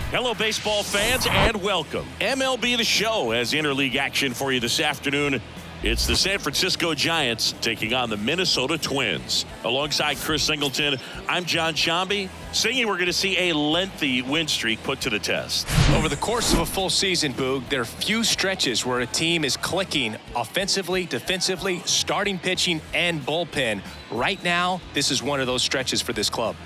Hello, baseball fans, and welcome. MLB The Show has interleague action for you this afternoon. It's the San Francisco Giants taking on the Minnesota Twins. Alongside Chris Singleton, I'm John Shambi. Singy, we're going to see a lengthy win streak put to the test. Over the course of a full season, Boog, there are few stretches where a team is clicking offensively, defensively, starting pitching, and bullpen. Right now, this is one of those stretches for this club.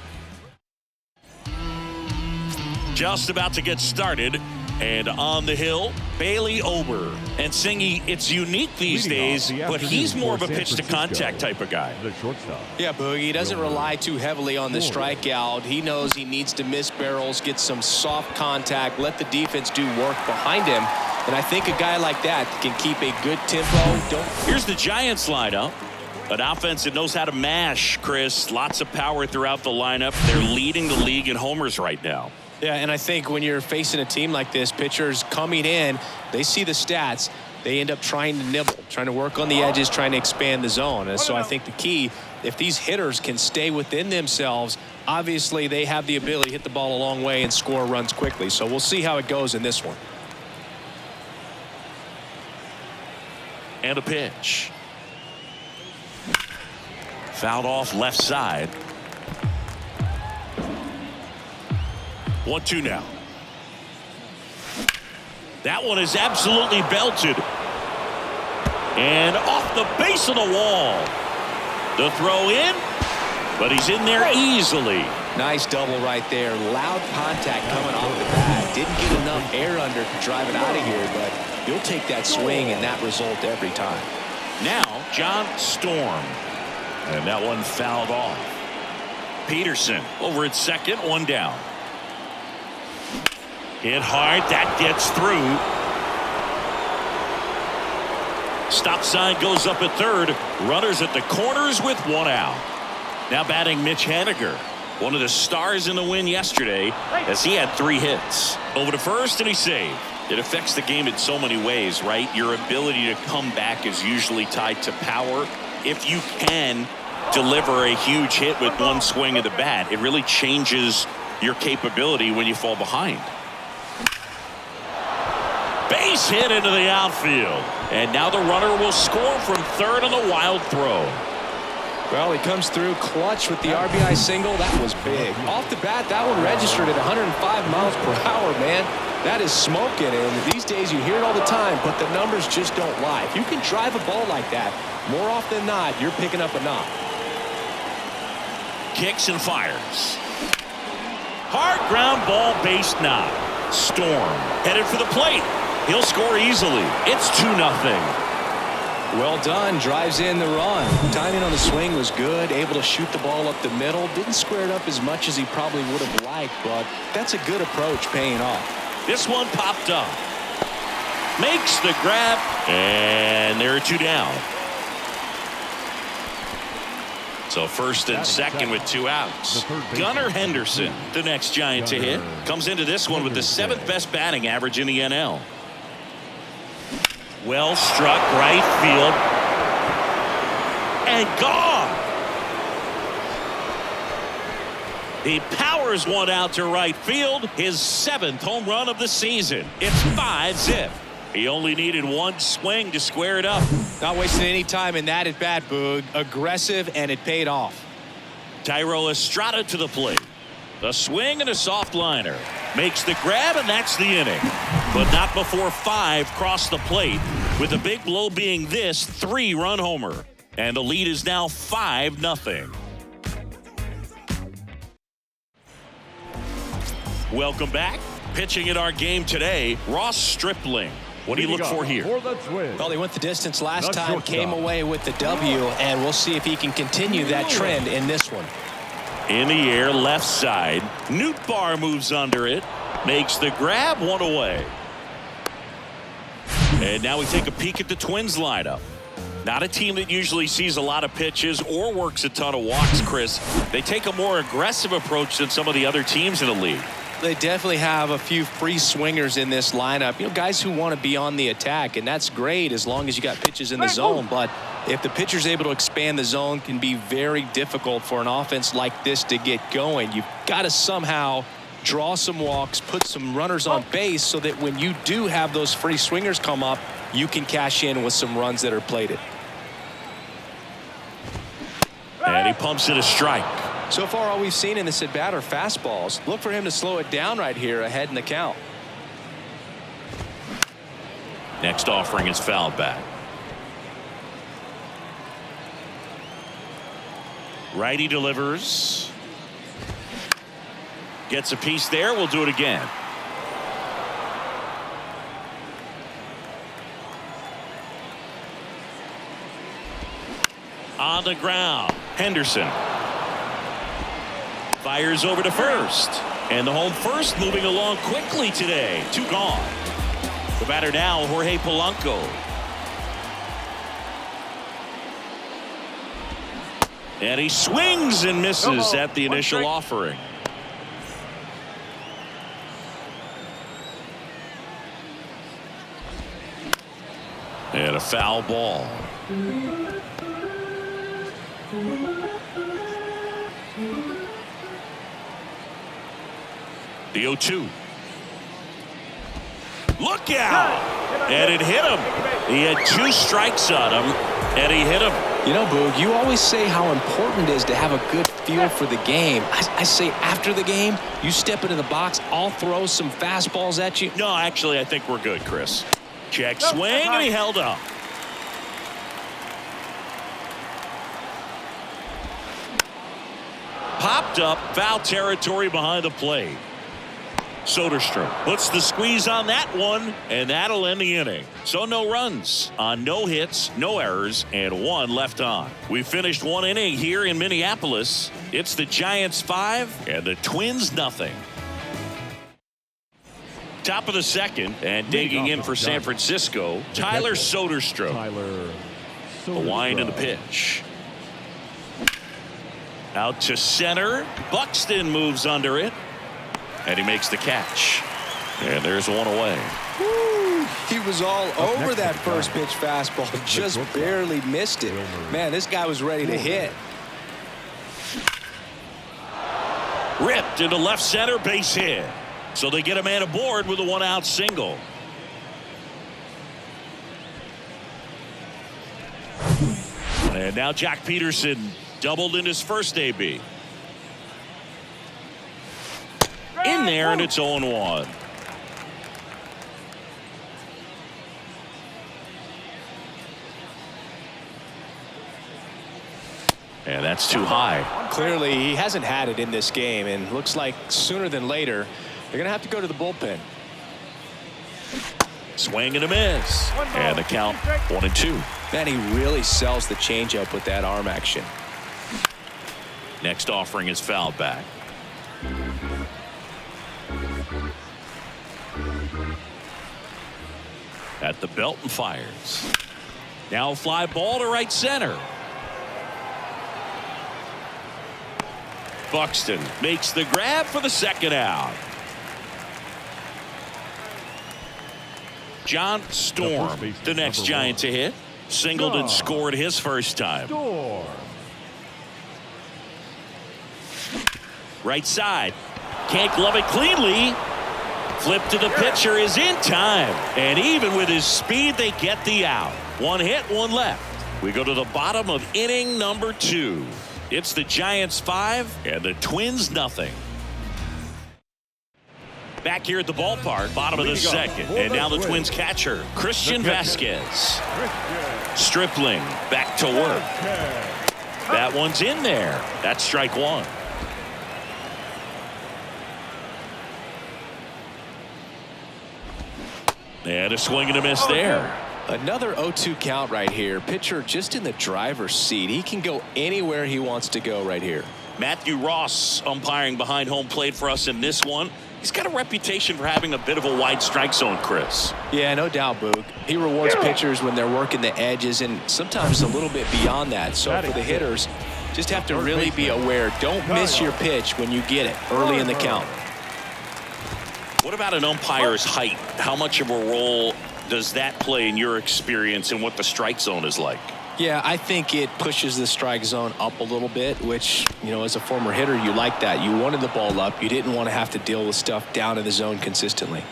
Just about to get started, and on the hill, Bailey Ober. And Singy, it's unique these days, but he's more of a pitch-to-contact type of guy. Yeah, Boog, he doesn't rely too heavily on the strikeout. He knows he needs to miss barrels, get some soft contact, let the defense do work behind him. And I think a guy like that can keep a good tempo. Here's the Giants lineup. An offense that knows how to mash, Chris. Lots of power throughout the lineup. They're leading the league in homers right now. Yeah, and I think when you're facing a team like this, pitchers coming in, they see the stats, they end up trying to nibble, trying to work on the edges, trying to expand the zone. And so I think the key, if these hitters can stay within themselves, obviously they have the ability to hit the ball a long way and score runs quickly. So we'll see how it goes in this one. And a pitch. Fouled off left side. 1-2 now. That one is absolutely belted. And off the base of the wall. The throw in, but he's in there easily. Nice double right there. Loud contact coming off the bat. Didn't get enough air under to drive it out of here, but you'll take that swing and that result every time. Now, John Storm. And that one fouled off. Peterson over at second, one down. Hit hard, that gets through. Stop sign goes up at third. Runners at the corners with one out. Now batting Mitch Haniger, one of the stars in the win yesterday, as he had 3 hits. Over to first, and he saved. It affects the game in so many ways, right? Your ability to come back is usually tied to power. If you can deliver a huge hit with one swing of the bat, it really changes your capability when you fall behind. Base hit into the outfield. And now the runner will score from third on the wild throw. Well, he comes through clutch with the RBI single. That was big. Off the bat, that one registered at 105 miles per hour, man. That is smoking, and these days you hear it all the time, but the numbers just don't lie. If you can drive a ball like that, more often than not, you're picking up a knock. Kicks and fires. Hard ground ball, base knock. Storm headed for the plate. He'll score easily. It's 2-0. Well done. Drives in the run. Timing on the swing was good. Able to shoot the ball up the middle. Didn't square it up as much as he probably would have liked, but that's a good approach paying off. This one popped up. Makes the grab, and there are 2 down. So first and second with 2 outs. Gunnar Henderson, the next Giant to hit, comes into this one with the 7th best batting average in the NL. Well struck right field. And gone. He powers one out to right field. His 7th home run of the season. It's 5-zip. He only needed one swing to square it up. Not wasting any time in that at bat, Boog. Aggressive, and it paid off. Thairo Estrada to the plate. A swing and a soft liner. Makes the grab, and that's the inning. But not before 5 cross the plate, with the big blow being this 3-run homer. And the lead is now 5-0. Welcome back. Pitching in our game today, Ross Stripling. What do you look for here? Well, he went the distance last time, came away with the W, and we'll see if he can continue that trend in this one. In the air, left side. Nootbaar moves under it. makes the grab, one away. And now we take a peek at the Twins lineup. Not a team that usually sees a lot of pitches or works a ton of walks, Chris. They take a more aggressive approach than some of the other teams in the league. They definitely have a few free swingers in this lineup. You know, guys who want to be on the attack, and that's great as long as you got pitches in the zone. But if the pitcher's able to expand the zone, it can be very difficult for an offense like this to get going. You've got to somehow draw some walks, put some runners on base so that when you do have those free swingers come up, you can cash in with some runs that are plated. And he pumps it a strike. So far, all we've seen in this at bat are fastballs. Look for him to slow it down right here ahead in the count. Next offering is fouled back. Righty delivers. Gets a piece there. We'll do it again. On the ground, Henderson fires over to first, and the home first moving along quickly today. 2 gone. The batter now, Jorge Polanco. And he swings and misses at the initial offering. And a foul ball. The 0-2. Look out! And it hit him. He had 2 strikes on him, and he hit him. You know, Boog, you always say how important it is to have a good feel for the game. I say after the game, you step into the box, I'll throw some fastballs at you. No, actually, I think we're good, Chris. Check swing, and he held up. Popped up, foul territory behind the plate. Soderstrom puts the squeeze on that one, and that'll end the inning. So no runs on no hits, no errors, and 1 left on. We finished 1 inning here in Minneapolis. It's the Giants 5 and the Twins nothing. Top of the second, and digging in for San Francisco, Tyler Soderstrom. The wind and the pitch. Out to center. Buxton moves under it. And he makes the catch. And there's 1 away. Woo, he was all over that first pitch fastball. Just barely missed it. Man, this guy was ready to hit. Ripped into left center, base hit. So they get a man aboard with a 1-out single. And now Jack Peterson doubled in his first AB. In there, and it's 0-1. And that's too high. Clearly, he hasn't had it in this game, and looks like sooner than later, they're going to have to go to the bullpen. Swing and a miss. And the count 1-2. Man, he really sells the changeup with that arm action. Next offering is fouled back. At the belt and fires. Now a fly ball to right center. Buxton makes the grab for the 2nd out. John Storm, the next Giant to hit. Singled and scored his first time. Right side. Can't glove it cleanly. Flip to the pitcher is in time. And even with his speed, they get the out. 1 hit, 1 left. We go to the bottom of inning number 2. It's the Giants 5 and the Twins nothing. Back here at the ballpark, bottom of the 2nd. And now the Twins catcher, Christian Vasquez. Stripling back to work. That one's in there. That's strike 1. And a swing and a miss there. Another 0-2 count right here. Pitcher just in the driver's seat. He can go anywhere he wants to go right here. Matthew Ross umpiring behind home plate for us in this one. He's got a reputation for having a bit of a wide strike zone, Chris. Yeah, no doubt, Boog. He rewards pitchers when they're working the edges and sometimes a little bit beyond that. So for the hitters, just have to really be aware. Don't miss your pitch when you get it early in the count. What about an umpire's height? How much of a role does that play in your experience and what the strike zone is like? Yeah, I think it pushes the strike zone up a little bit, which, you know, as a former hitter, you like that. You wanted the ball up. You didn't want to have to deal with stuff down in the zone consistently.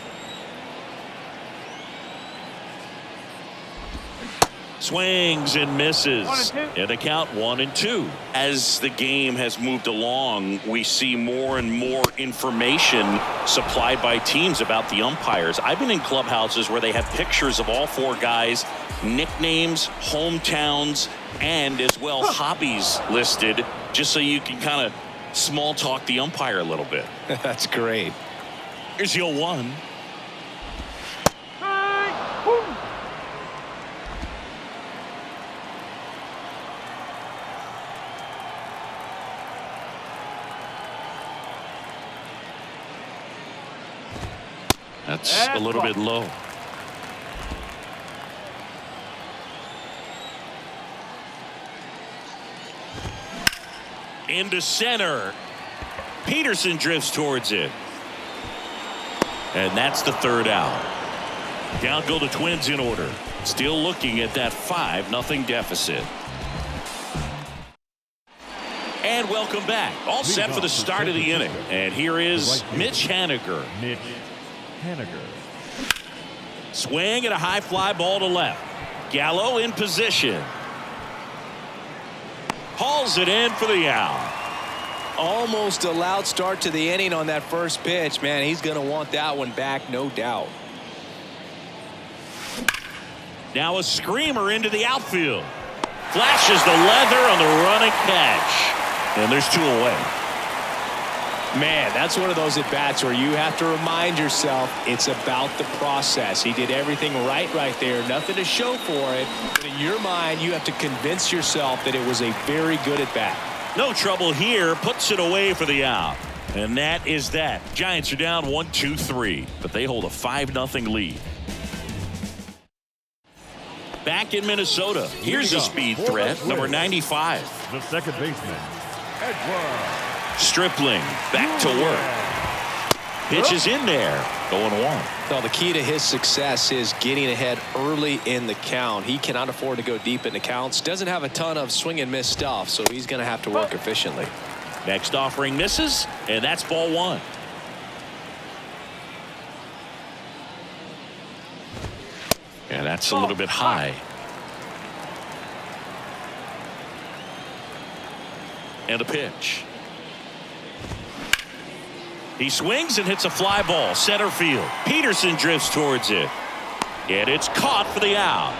Swings and misses. And the count 1-2. As the game has moved along, we see more and more information supplied by teams about the umpires. I've been in clubhouses where they have pictures of all four guys, nicknames, hometowns, and as well hobbies listed, just so you can kind of small talk the umpire a little bit. That's great. Here's your 1. That's a little bit low. Into center. Peterson drifts towards it. And that's the third out. Down go the Twins in order. Still looking at that 5-0 deficit. And welcome back. All set for the start of the inning. And here is Mitch Haniger. Swing and a high fly ball to left. Gallo in position. Hauls it in for the out. Almost a loud start to the inning on that first pitch. Man, he's going to want that one back, no doubt. Now a screamer into the outfield. Flashes the leather on the running catch. And there's 2 away. Man, that's one of those at-bats where you have to remind yourself it's about the process. He did everything right there. Nothing to show for it. But in your mind, you have to convince yourself that it was a very good at-bat. No trouble here. Puts it away for the out. And that is that. Giants are down 1-2-3. But they hold a 5-0 lead. Back in Minnesota. Here's a speed threat. Number 95. The second baseman, Edward Stripling back to work. Pitch is in there. 0-1. Well, the key to his success is getting ahead early in the count. He cannot afford to go deep in the counts. Doesn't have a ton of swing and miss stuff, so he's going to have to work efficiently. Next offering misses, and that's ball 1. And that's a little bit high. And a pitch. He swings and hits a fly ball center field. Peterson drifts towards it. And it's caught for the out.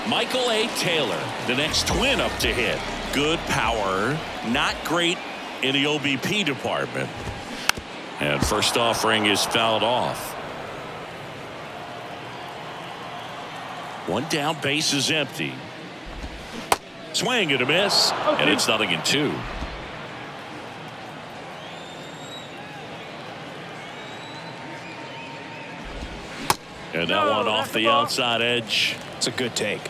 Michael A. Taylor, the next Twin up to hit. Good power, not great in the OBP department. And first offering is fouled off. One down, base is empty. Swing and a miss, and it's 0-2. And that one off the outside edge. It's a good take.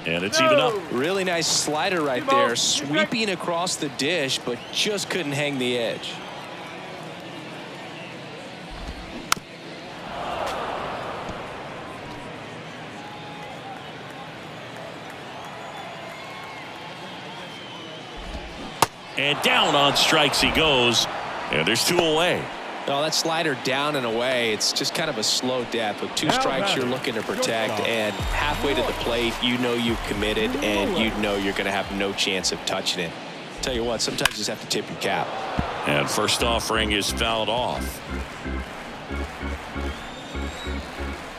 And it's even up. Really nice slider right there. Sweeping across the dish, but just couldn't hang the edge. And down on strikes he goes. And there's 2 away. Well, that slider down and away, it's just kind of a slow death. With 2 strikes you're looking to protect, and halfway to the plate, you know you've committed, and you know you're going to have no chance of touching it. Tell you what, sometimes you just have to tip your cap. And first offering is fouled off.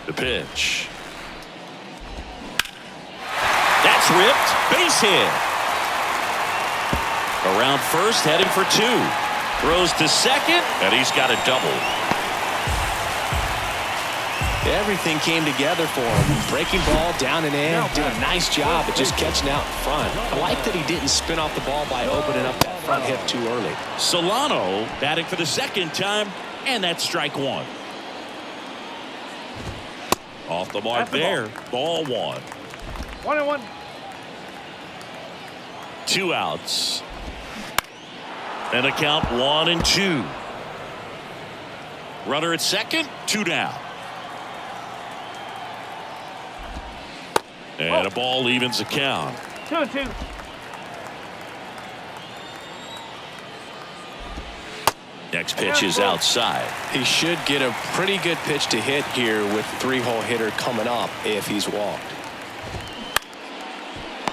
The pitch. That's ripped. Base hit. Around first, heading for 2. Throws to second, and he's got a double. Everything came together for him. Breaking ball down and in. Did a nice job at just catching out in front. I like that he didn't spin off the ball by opening up that front hip too early. Solano batting for the second time, and that's strike one. Off the mark there. Ball one. 1-1. 2 outs. And a count 1-2. Runner at second, 2 down. And a ball evens the count. 2-2. Next pitch is outside. He should get a pretty good pitch to hit here with 3-hole hitter coming up if he's walked.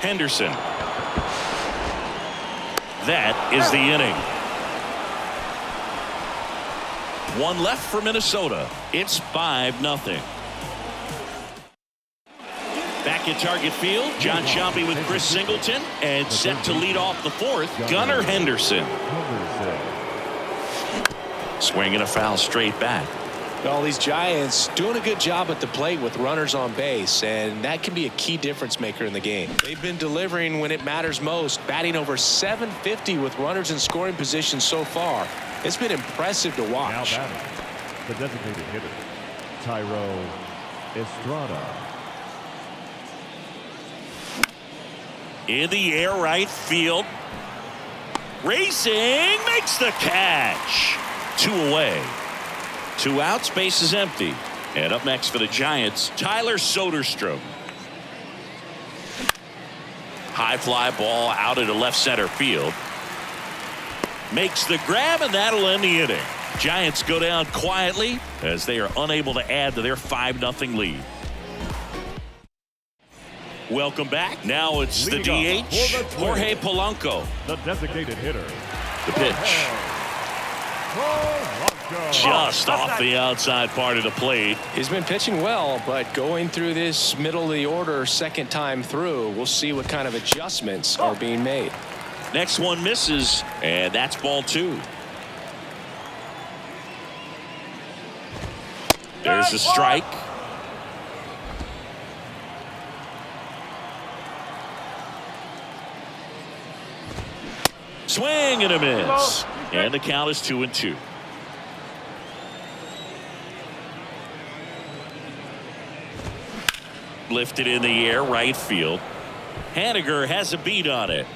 Henderson. That is the inning. 1 left for Minnesota. It's 5-0. Back at Target Field, John Sciambi with Chris Singleton, and set to lead off the fourth, Gunnar Henderson. Swinging a foul straight back. Well, these Giants doing a good job at the plate with runners on base, and that can be a key difference maker in the game. They've been delivering when it matters most, batting over .750 with runners in scoring position so far. It's been impressive to watch. Now batting, the designated hitter, Thairo Estrada. In the air, right field. Racing, makes the catch. 2 away. 2 outs, base is empty. And up next for the Giants, Tyler Soderstrom. High fly ball out into left center field. Makes the grab, and that'll end the inning. Giants go down quietly as they are unable to add to their 5-0 lead. Welcome back. Now it's the DH, Jorge Polanco. The designated hitter. The pitch. Just off the outside part of the plate. He's been pitching well, but going through this middle of the order second time through, we'll see what kind of adjustments are being made. Next one misses, and that's ball 2. There's a strike. Swing and a miss. And the count is 2-2. Lifted in the air, right field. Haniger has a beat on it.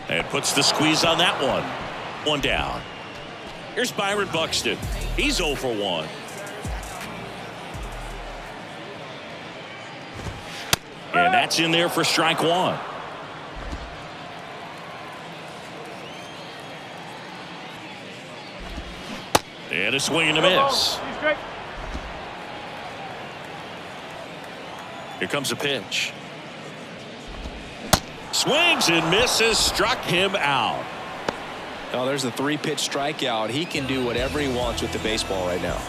And puts the squeeze on that one. 1 down. Here's Byron Buxton. He's 0 for 1. And that's in there for strike 1. And a swing and a miss. Here comes a pitch. Swings and misses, struck him out. Now there's a 3-pitch strikeout. He can do whatever he wants with the baseball right now.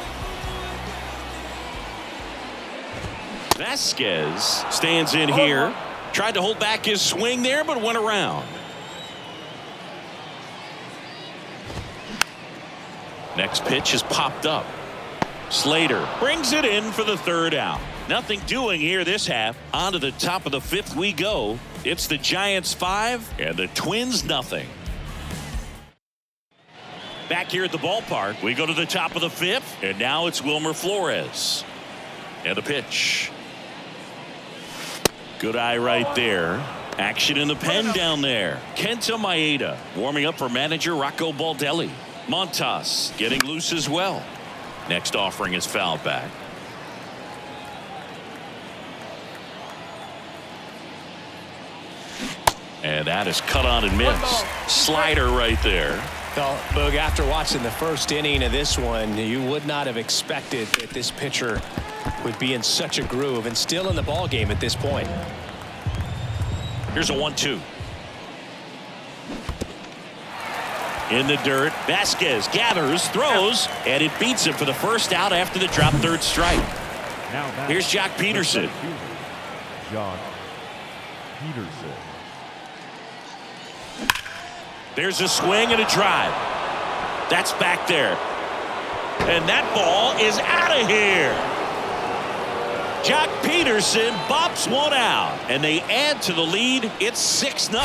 Vasquez stands in here. Tried to hold back his swing there, but went around. Next pitch is popped up. Slater brings it in for the 3rd out. Nothing doing here this half. On to the top of the 5th we go. It's the Giants 5 and the Twins nothing. Back here at the ballpark, we go to the top of the 5th, and now it's Wilmer Flores. And the pitch. Good eye right there. Action in the pen down there. Kenta Maeda warming up for manager Rocco Baldelli. Montas getting loose as well. Next offering is foul back. And that is cut on and missed. Slider right there. Well, Boog, after watching the first inning of this one, you would not have expected that this pitcher would be in such a groove and still in the ball game at this point. Here's a 1-2. In the dirt, Vasquez gathers, throws, and it beats him for the 1st out after the drop 3rd strike. Here's Jock Peterson. Jock Peterson. There's a swing and a drive. That's back there. And that ball is out of here. Jock Peterson bops one out, and they add to the lead. It's 6-0.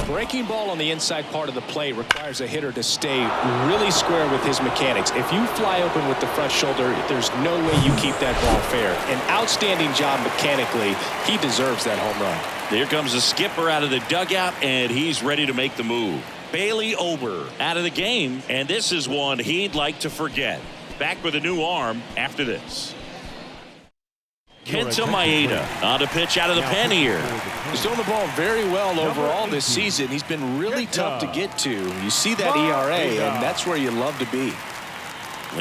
A breaking ball on the inside part of the plate requires a hitter to stay really square with his mechanics. If you fly open with the front shoulder, there's no way you keep that ball fair. An outstanding job mechanically. He deserves that home run. Here comes the skipper out of the dugout, and he's ready to make the move. Bailey Ober out of the game, and this is one he'd like to forget. Back with a new arm after this. Kenta Maeda on a pitch out of the pen here. He's throwing the ball very well overall this season. He's been really tough to get to. You see that ERA, and that's where you love to be.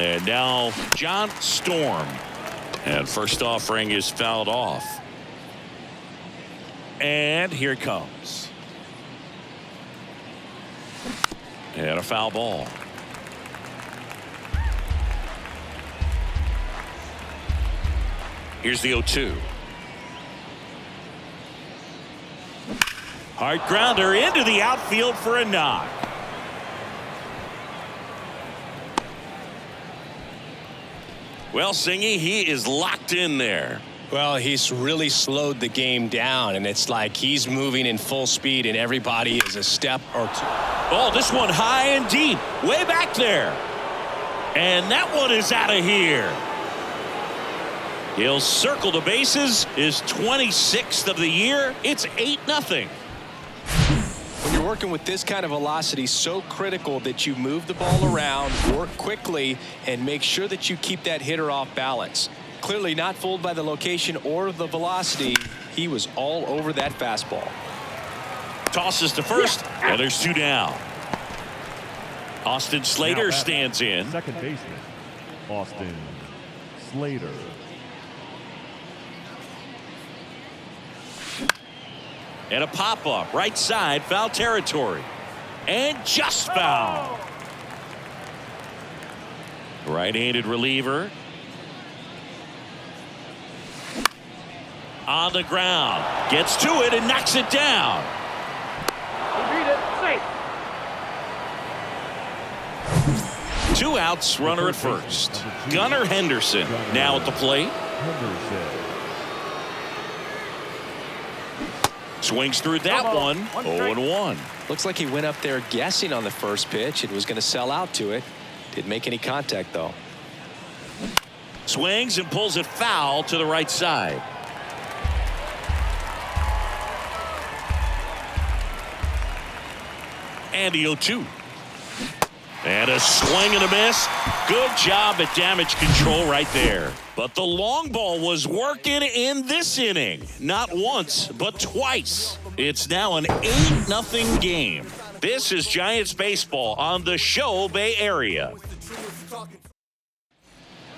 And now John Storm. And first offering is fouled off. And here it comes. And a foul ball. Here's the 0-2. Hard grounder into the outfield for a knock. Well, Singy, he is locked in there. Well, he's really slowed the game down, and it's like he's moving in full speed, and everybody is a step or two. Oh, this one high and deep, way back there. And that one is out of here. He'll circle the bases, his 26th of the year. It's 8-0. When you're working with this kind of velocity, so critical that you move the ball around, work quickly, and make sure that you keep that hitter off balance. Clearly not fooled by the location or the velocity. He was all over that fastball. Tosses to first, and there's 2 down. Austin Slater stands in. Second baseman, Austin Slater. And a pop-up, right side, foul territory. And just foul. Right-handed reliever. On the ground. Gets to it and knocks it down. Beat it. Safe. 2 outs, runner at first. Gunnar Henderson now at the plate. Henderson. Swings through that one. 0-1. Looks like he went up there guessing on the first pitch and was going to sell out to it. Didn't make any contact, though. Swings and pulls it foul to the right side. And the 0-2. And a swing and a miss. Good job at damage control right there. But the long ball was working in this inning. Not once, but twice. It's now an 8-0 game. This is Giants baseball on the Show Bay Area.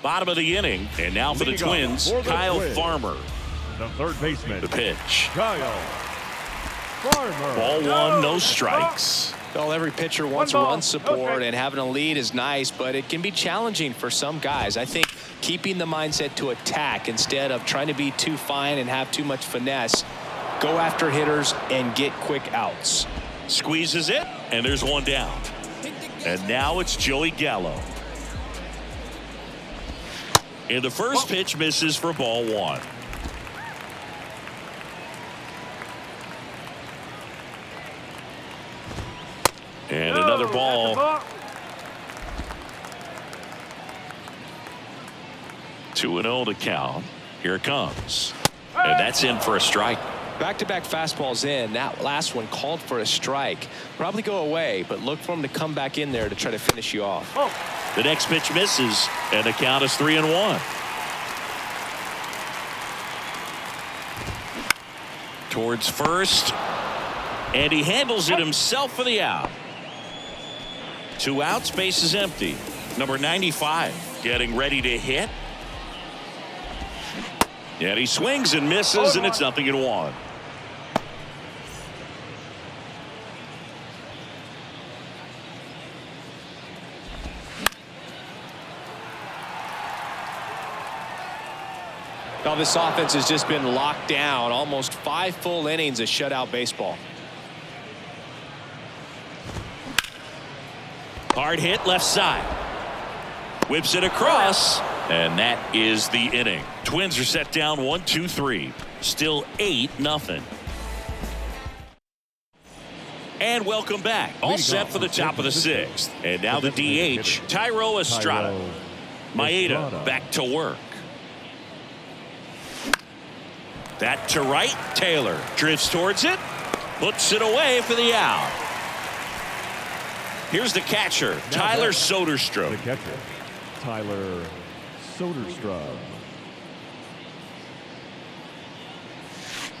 Bottom of the inning. And now for the Twins, Kyle Farmer. The third baseman, The pitch. Kyle Farmer. Ball 1, no strikes. Well, every pitcher wants run support, and having a lead is nice, but it can be challenging for some guys. I think keeping the mindset to attack instead of trying to be too fine and have too much finesse, go after hitters and get quick outs. Squeezes it, and there's 1 down. And now it's Joey Gallo. And the first pitch misses for ball 1. And another ball. 2-0 to count. Here it comes. And that's in for a strike. Back-to-back fastballs in. That last one called for a strike. Probably go away, but look for him to come back in there to try to finish you off. The next pitch misses, and the count is 3-1. Towards first, and he handles it himself for the out. 2 outs, base is empty. Number 95 getting ready to hit. And he swings and misses, and it's 0-1. Now this offense has just been locked down. Almost 5 full innings of shutout baseball. Hard hit left side. Whips it across, and that is the inning. Twins are set down 1-2-3. Still 8-0. And welcome back. All set for the top of the 6th. And now the DH, Thairo Estrada. Maeda back to work. That to right. Taylor drifts towards it. Puts it away for the out. Here's the catcher, Tyler Soderstrom. The catcher, Tyler Soderstrom.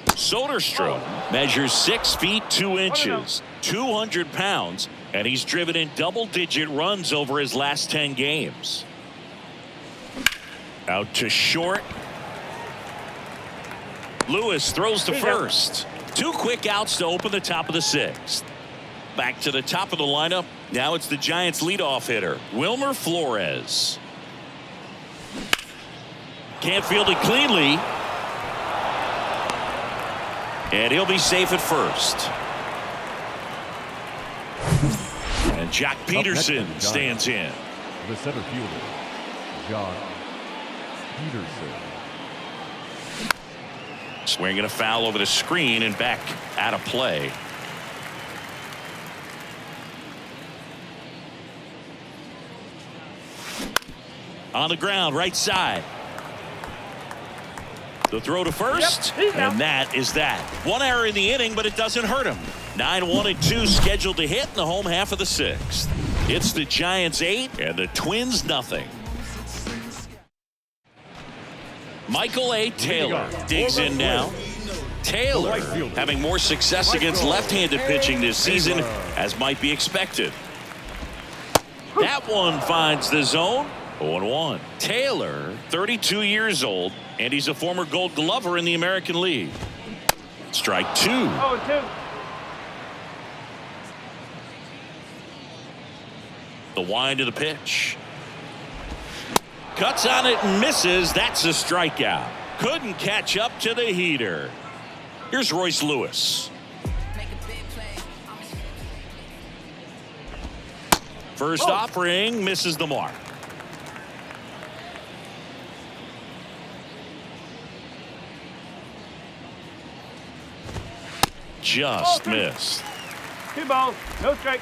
Soderstrom measures 6 feet 2 inches, 200 pounds, and he's driven in double-digit runs over his last 10 games. Out to short. Lewis throws to first. 2 quick outs to open the top of the 6th. Back to the top of the lineup. Now it's the Giants leadoff hitter, Wilmer Flores. Can't field it cleanly. And he'll be safe at first. And Jock Peterson stands in. The center fielder, Jock Peterson. Swinging a foul over the screen and back out of play. On the ground, right side. The throw to first, and that is that. 1 error in the inning, but it doesn't hurt him. 9-1-2 scheduled to hit in the home half of the 6th. It's the Giants 8 and the Twins nothing. Michael A. Taylor digs in now. Taylor having more success against left-handed pitching this season, as might be expected. That one finds the zone. 0-1. Taylor, 32 years old, and he's a former Gold Glover in the American League. Strike 2. 0-2. The wind of the pitch. Cuts on it and misses. That's a strikeout. Couldn't catch up to the heater. Here's Royce Lewis. First offering misses the mark. Just missed. 2 balls, no strike.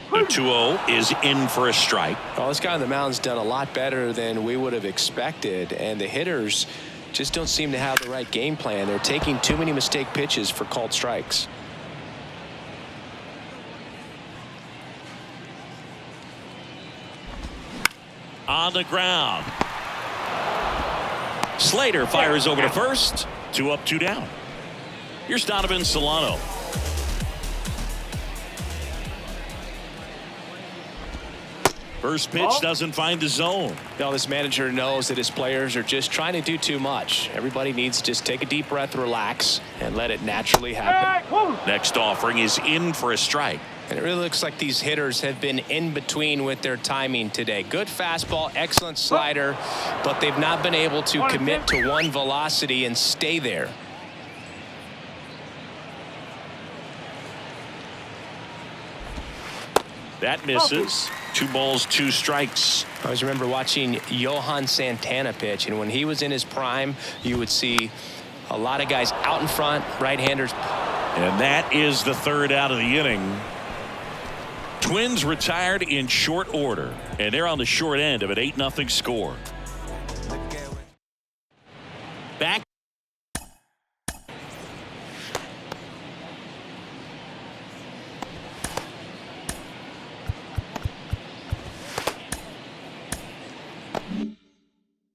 The 2-0 is in for a strike. Well, this guy on the mound's done a lot better than we would have expected, and the hitters just don't seem to have the right game plan. They're taking too many mistake pitches for called strikes. On the ground. Slater fires over to first. 2 up, 2 down. Here's Donovan Solano. First pitch doesn't find the zone. Now this manager knows that his players are just trying to do too much. Everybody needs to just take a deep breath, relax, and let it naturally happen. Next offering is in for a strike. And it really looks like these hitters have been in between with their timing today. Good fastball, excellent slider, but they've not been able to commit to one velocity and stay there. That misses. 2 balls, 2 strikes. I always remember watching Johan Santana pitch, and when he was in his prime, you would see a lot of guys out in front, right-handers. And that is the 3rd out of the inning. Twins retired in short order, and they're on the short end of an 8-0 score. Back.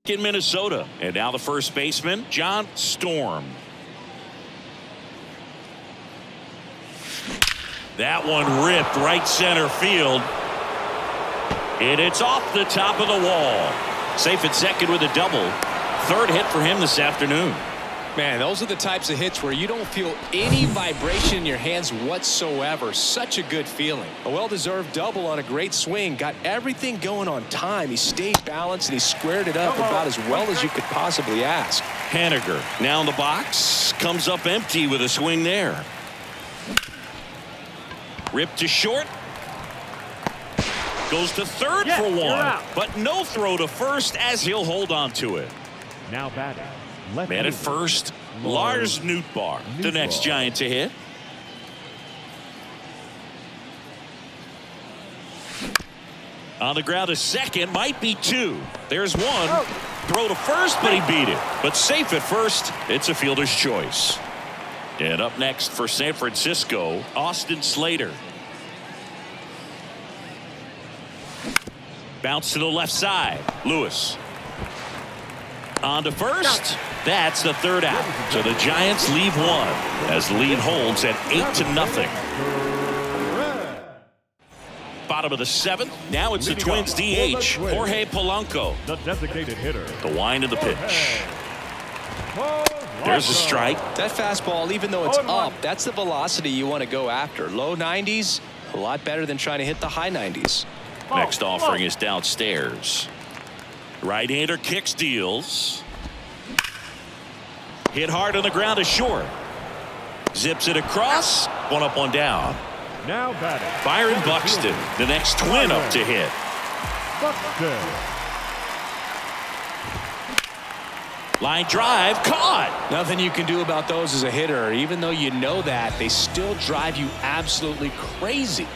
In Minnesota, and now the first baseman, John Storm. That one ripped right center field, and it's off the top of the wall. Safe at second with a double. 3rd hit for him this afternoon. Man, those are the types of hits where you don't feel any vibration in your hands whatsoever. Such a good feeling. A well-deserved double on a great swing. Got everything going on time. He stayed balanced and he squared it up about as well as you could possibly ask. Haniger now in the box. Comes up empty with a swing there. Ripped to short. Goes to third Yeah, for you're one. out. But no throw to first as he'll hold on to it. Now batting. Left Man at fielder, first, Lars Nootbaar, the next Nootbaar. Giant to hit. On the ground, a second, might be two. There's one. Throw to first, but he beat it. But safe at first, it's a fielder's choice. And up next for San Francisco, Austin Slater. Bounce to the left side. Lewis. On to first. That's the third out. So the Giants leave one as the lead holds at 8-0. Bottom of the seventh. Now it's the Twins DH, Jorge Polanco. The designated hitter. The wind of the pitch. There's a strike. That fastball, even though it's up, that's the velocity you want to go after. Low 90s, a lot better than trying to hit the high 90s. Next offering is downstairs. Right-hander kicks, deals. Hit hard on the ground is short. Zips it across. One up, one down. Now batting. Byron Buxton, the next Twin up to hit. Buxton. Line drive, caught. Nothing you can do about those as a hitter. Even though you know that, they still drive you absolutely crazy.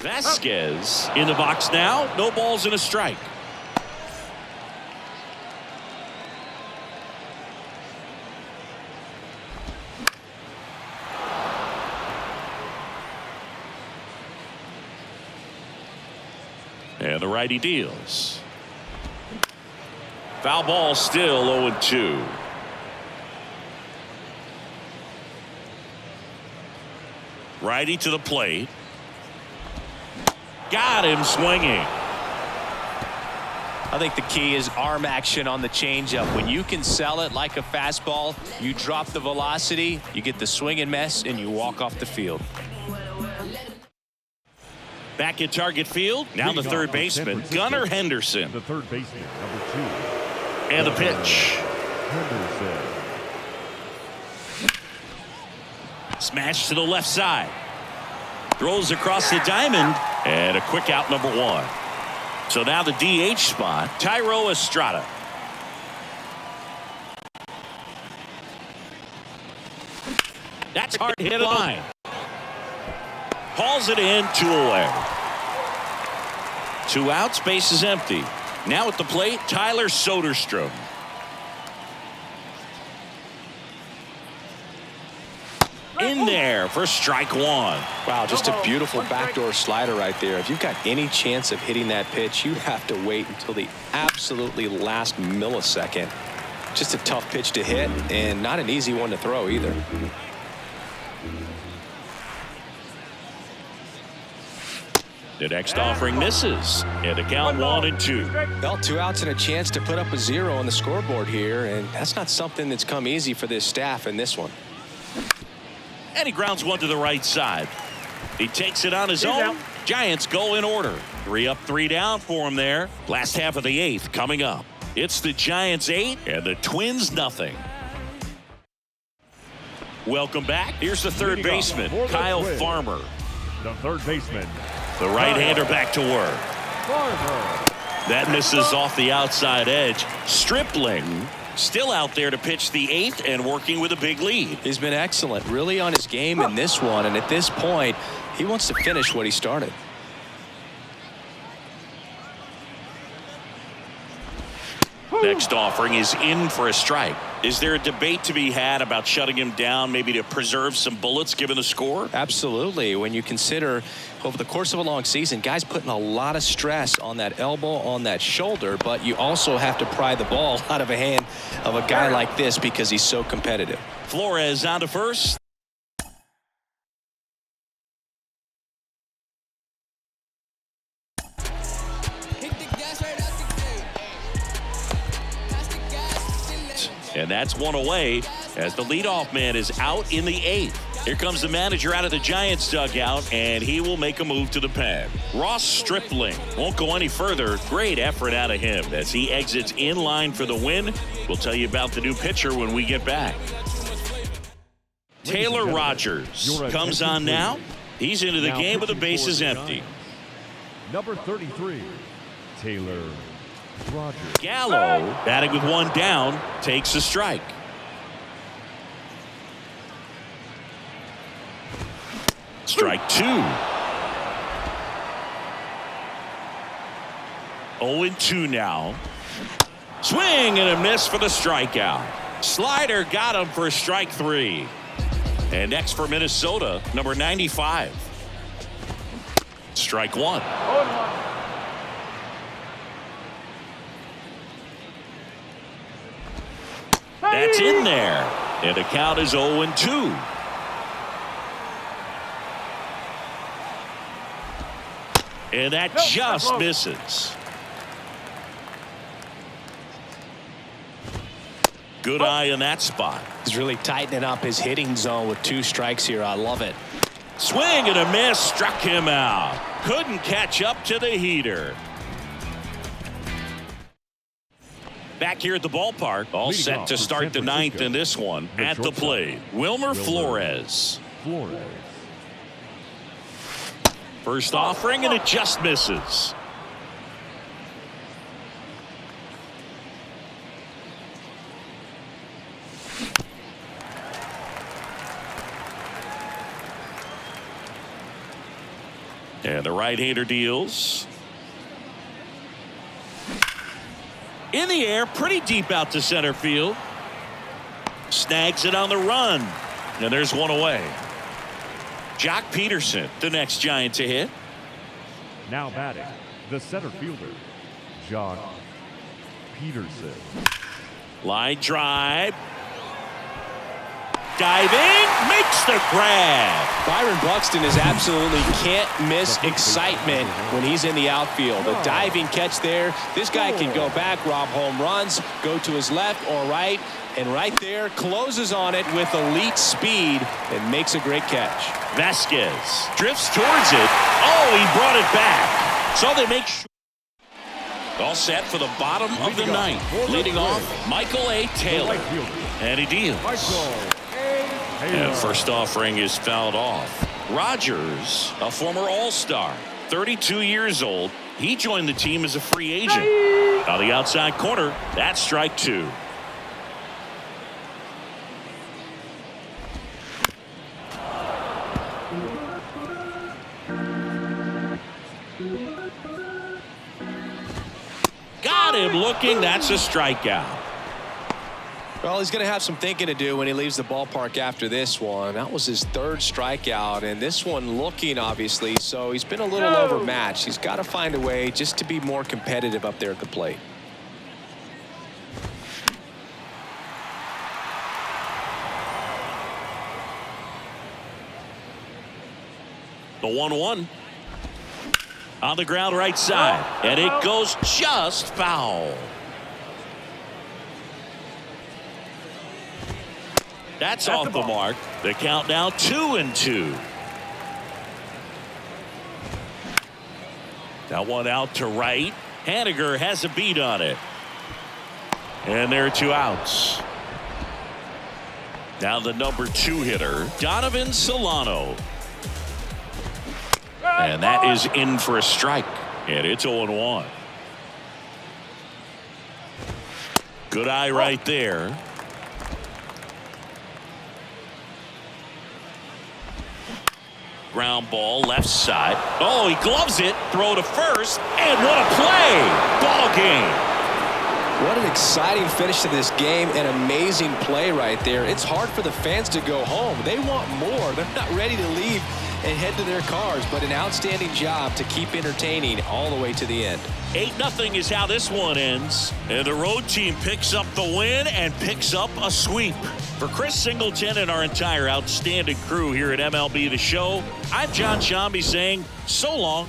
Vasquez in the box now. No balls and a strike. And the righty deals. Foul ball, still 0-2. Righty to the plate. Got him swinging. I think the key is arm action on the changeup. When you can sell it like a fastball, you drop the velocity, you get the swing and miss, and you walk off the field. Back at target field. Now the third baseman, Gunnar Henderson. The third baseman, number 2. And the pitch. Henderson. Smash to the left side. Throws across the diamond. And a quick out, number 1. So now the DH spot, Thairo Estrada. That's hard hit line. Hauls it in, 2 away. 2 outs, base is empty. Now at the plate, Tyler Soderstrom. In there for strike 1. Wow, just a beautiful backdoor slider right there. If you've got any chance of hitting that pitch, you have to wait until the absolutely last millisecond. Just a tough pitch to hit and not an easy one to throw either. The next offering misses. And the count 1-2. Well, 2 outs and a chance to put up a 0 on the scoreboard here, and that's not something that's come easy for this staff in this one. And he grounds one to the right side. He takes it on his own. Giants go in order. 3 up, 3 down for him there. Last half of the 8th coming up. It's the Giants 8 and the Twins nothing. Welcome back. Here's the third baseman, Kyle Farmer. The third baseman. The right-hander back to work. Farmer. That misses off the outside edge. Stripling still out there to pitch the 8th and working with a big lead. He's been excellent, really on his game in this one, and at this point, he wants to finish what he started. Next offering is in for a strike. Is there a debate to be had about shutting him down, maybe to preserve some bullets given the score? Absolutely. When you consider over the course of a long season, guys putting a lot of stress on that elbow, on that shoulder, but you also have to pry the ball out of a hand of a guy like this because he's so competitive. Flores on to first. And that's one away as the leadoff man is out in the 8th. Here comes the manager out of the Giants dugout, and he will make a move to the pen. Ross Stripling won't go any further. Great effort out of him as he exits in line for the win. We'll tell you about the new pitcher when we get back. Taylor and gentlemen, Rogers your comes attention, on now. please. He's into the Now game with the pitching bases for the empty. Giants, number 33, Taylor Rogers. Gallo, batting with one down, takes a strike. Strike two. 0-2 now. Swing and a miss for the strikeout. Slider got him for strike three. And next for Minnesota, number 95. Strike one. 0-1. That's in there. And the count is 0-2. And that just misses. Good eye in that spot. He's really tightening up his hitting zone with 2 strikes here. I love it. Swing and a miss, struck him out. Couldn't catch up to the heater. Back here at the ballpark, all Leading set off to for start the San ninth Francisco, in this one. the At the shortstop, plate, Wilmer Flores. First offering, and it just misses. And the right-hander deals. In the air, pretty deep out to center field. Snags it on the run. And there's one away. Jock Peterson, the next Giant to hit. Now batting, the center fielder, Jock Peterson. Line drive. Diving, makes the grab. Byron Buxton is absolutely can't miss excitement when he's in the outfield. A diving catch there. This guy can go back, rob home runs, go to his left or right, and right there closes on it with elite speed and makes a great catch. Vasquez drifts towards it. Oh, he brought it back. So they make sure. All set for the bottom of the ninth. Leading off, Michael A. Taylor. Right fielder, And he deals. Michael And first offering is fouled off. Rogers, a former All-Star, 32 years old. He joined the team as a free agent. On the outside corner, that's strike two. Got him looking. That's a strikeout. Well, he's going to have some thinking to do when he leaves the ballpark after this one. That was his 3rd strikeout, and this one looking, obviously, so he's been a little overmatched. He's got to find a way just to be more competitive up there at the plate. The 1-1. On the ground right side, and it goes just foul. That's off the mark. The count now 2-2. That one out to right. Haniger has a beat on it. And there are 2 outs. Now the number 2 hitter, Donovan Solano. And that is in for a strike. And it's 0-1. Good eye right there. Ground ball left side. Oh, he gloves it. Throw to first. And what a play. Ball game. What an exciting finish to this game. An amazing play right there. It's hard for the fans to go home. They want more. They're not ready to leave and head to their cars, but an outstanding job to keep entertaining all the way to the end. 8-0 is how this one ends. And the road team picks up the win and picks up a sweep. For Chris Singleton and our entire outstanding crew here at MLB The Show, I'm John Shambi saying so long.